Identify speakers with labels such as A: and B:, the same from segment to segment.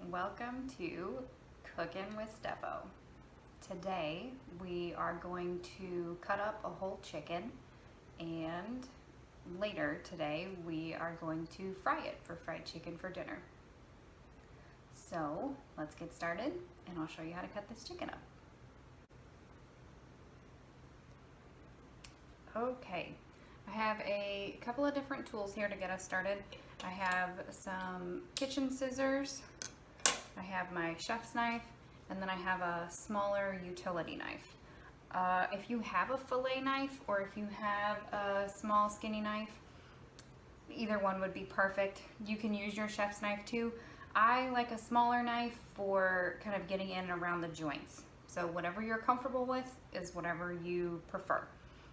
A: Welcome to Cooking with Steffo. Today we are going to cut up a whole chicken, and later today we are going to fry it for fried chicken for dinner. So let's get started and I'll show you how to cut this chicken up. Okay, I have a couple of different tools here to get us started. I have some kitchen scissors, I have my chef's knife, and then I have a smaller utility knife. If you have a fillet knife or if you have a small skinny knife, either one would be perfect. You can use your chef's knife too. I like a smaller knife for kind of getting in and around the joints. So whatever you're comfortable with is whatever you prefer.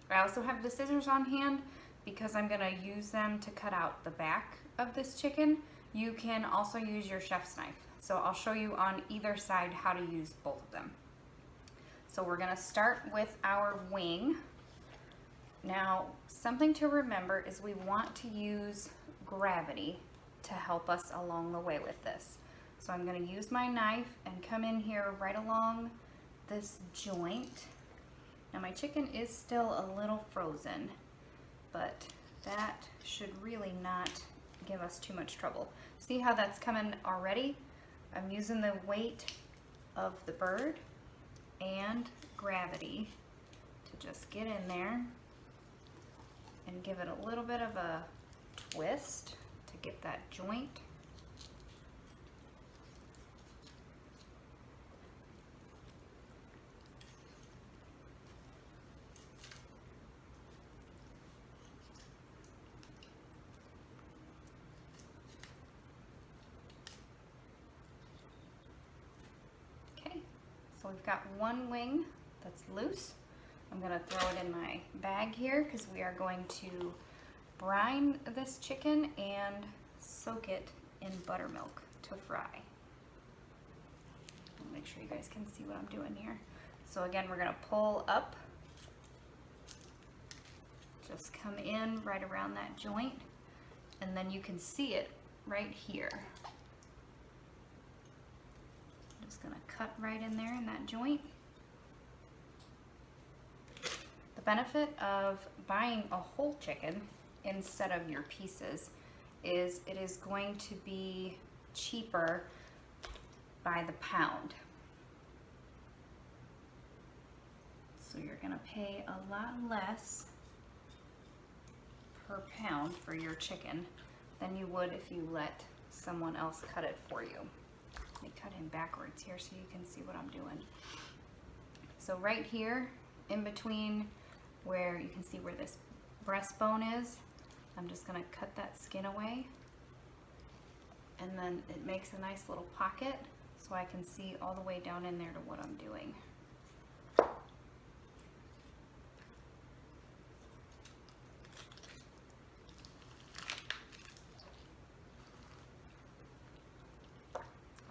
A: I also have the scissors on hand because I'm going to use them to cut out the back of this chicken. You can also use your chef's knife. So I'll show you on either side how to use both of them. So we're going to start with our wing. Now, something to remember is we want to use gravity to help us along the way with this. So I'm going to use my knife and come in here right along this joint. Now my chicken is still a little frozen, but that should really not give us too much trouble. See how that's coming already? I'm using the weight of the bird and gravity to just get in there and give it a little bit of a twist to get that joint. So we've got one wing that's loose. I'm going to throw it in my bag here because we are going to brine this chicken and soak it in buttermilk to fry. I'll make sure you guys can see what I'm doing here. So again, we're going to pull up, just come in right around that joint, and then you can see it right here. Just gonna cut right in there in that joint. The benefit of buying a whole chicken instead of your pieces is it is going to be cheaper by the pound. So you're gonna pay a lot less per pound for your chicken than you would if you let someone else cut it for you. Let me cut in backwards here so you can see what I'm doing. So right here in between where you can see where this breastbone is, I'm just going to cut that skin away, and then it makes a nice little pocket so I can see all the way down in there to what I'm doing.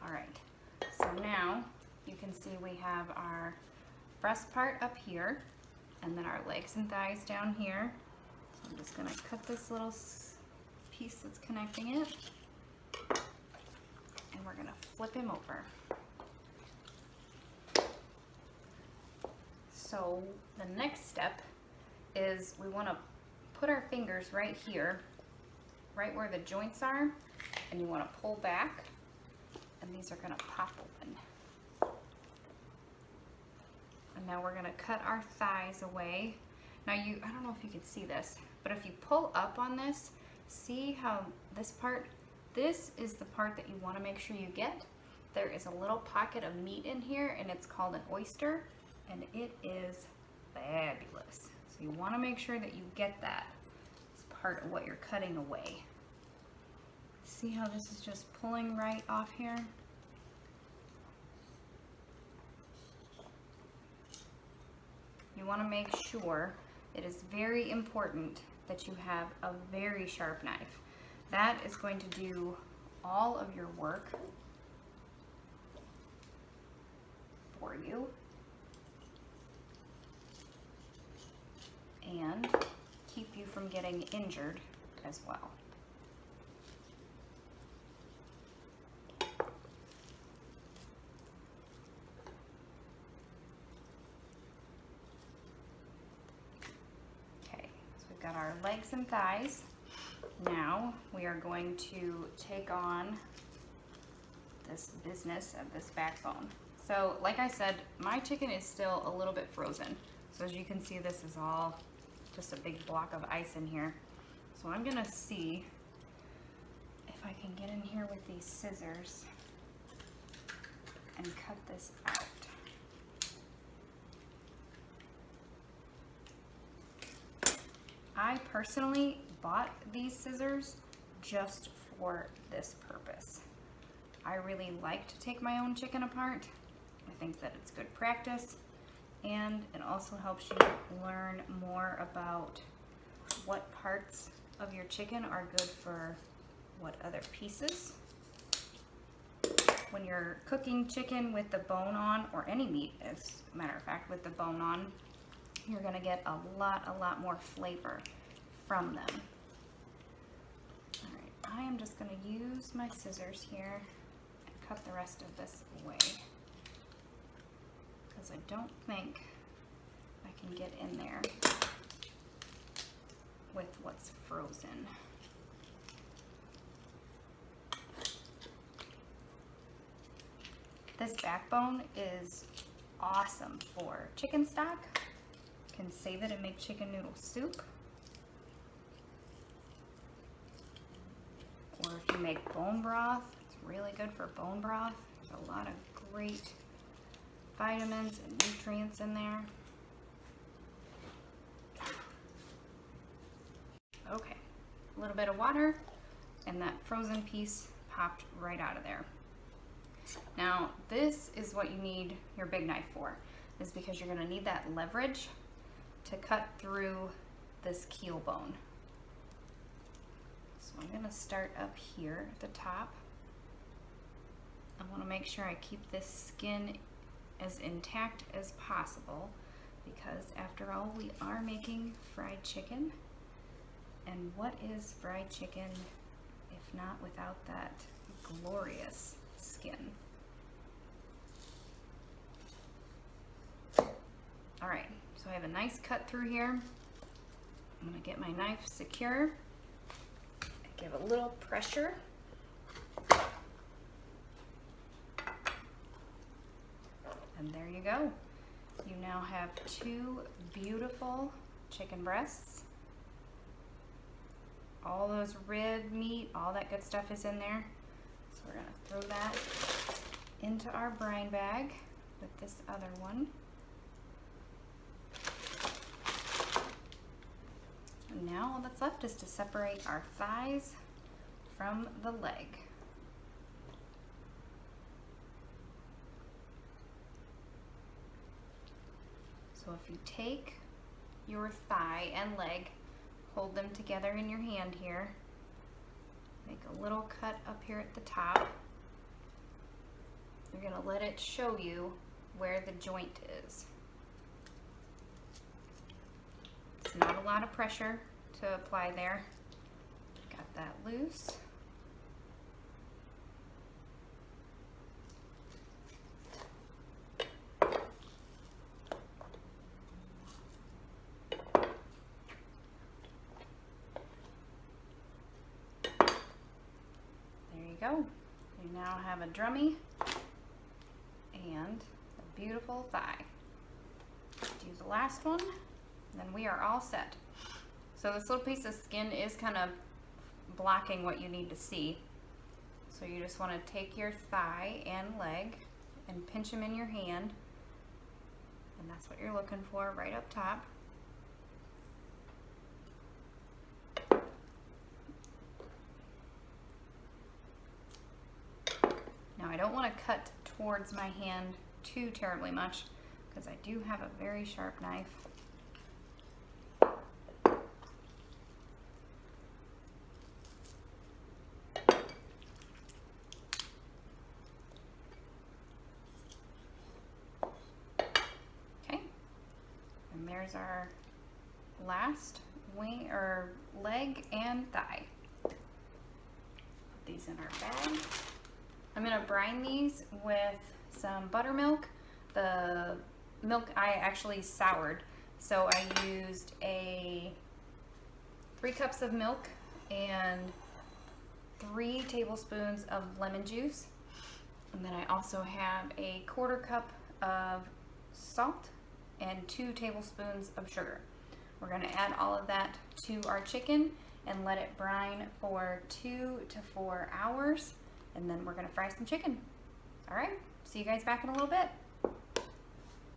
A: Alright, so now you can see we have our breast part up here and then our legs and thighs down here. So I'm just going to cut this little piece that's connecting it, and we're going to flip him over. So the next step is we want to put our fingers right here, right where the joints are, and you want to pull back. And these are going to pop open. And now we're going to cut our thighs away. Now I don't know if you can see this, but if you pull up on this, see how this part, this is the part that you want to make sure you get. There is a little pocket of meat in here, and it's called an oyster, and it is fabulous. So you want to make sure that you get that. It's part of what you're cutting away. See how this is just pulling right off here? You want to make sure, it is very important that you have a very sharp knife. That is going to do all of your work for you and keep you from getting injured as well. got our legs and thighs. Now we are going to take on this business of this backbone. So like I said, my chicken is still a little bit frozen. So as you can see, this is all just a big block of ice in here. So I'm gonna see if I can get in here with these scissors and cut this out. I personally bought these scissors just for this purpose. I really like to take my own chicken apart. I think that it's good practice, and it also helps you learn more about what parts of your chicken are good for what other pieces. When you're cooking chicken with the bone on, or any meat as a matter of fact with the bone on, you're gonna get a lot more flavor from them. All right, I am just gonna use my scissors here and cut the rest of this away, because I don't think I can get in there with what's frozen. This backbone is awesome for chicken stock. You can save it and make chicken noodle soup. Or if you make bone broth, it's really good for bone broth. There's a lot of great vitamins and nutrients in there. Okay, a little bit of water, and that frozen piece popped right out of there. Now, this is what you need your big knife for, is because you're gonna need that leverage to cut through this keel bone. So I'm gonna start up here at the top. I wanna make sure I keep this skin as intact as possible, because after all, we are making fried chicken. And what is fried chicken if not without that glorious skin? All right, so I have a nice cut through here. I'm gonna get my knife secure, give a little pressure. And there you go. You now have two beautiful chicken breasts. All those rib meat, all that good stuff is in there. So we're gonna throw that into our brine bag with this other one. And now all that's left is to separate our thighs from the leg. So if you take your thigh and leg, hold them together in your hand here, make a little cut up here at the top. You're gonna let it show you where the joint is. It's not a lot of pressure to apply there. Got that loose. Go. You now have a drummy and a beautiful thigh. Do the last one, then we are all set. So this little piece of skin is kind of blocking what you need to see. So you just want to take your thigh and leg and pinch them in your hand, and that's what you're looking for right up top. Now I don't want to cut towards my hand too terribly much, because I do have a very sharp knife. Okay, and there's our last wing or leg and thigh. Put these in our bag. I'm gonna brine these with some buttermilk. The milk I actually soured, so I used a 3 cups of milk and 3 tablespoons of lemon juice. And then I also have a 1/4 cup of salt and 2 tablespoons of sugar. We're going to add all of that to our chicken and let it brine for 2 to 4 hours. And then we're going to fry some chicken. All right, see you guys back in a little bit.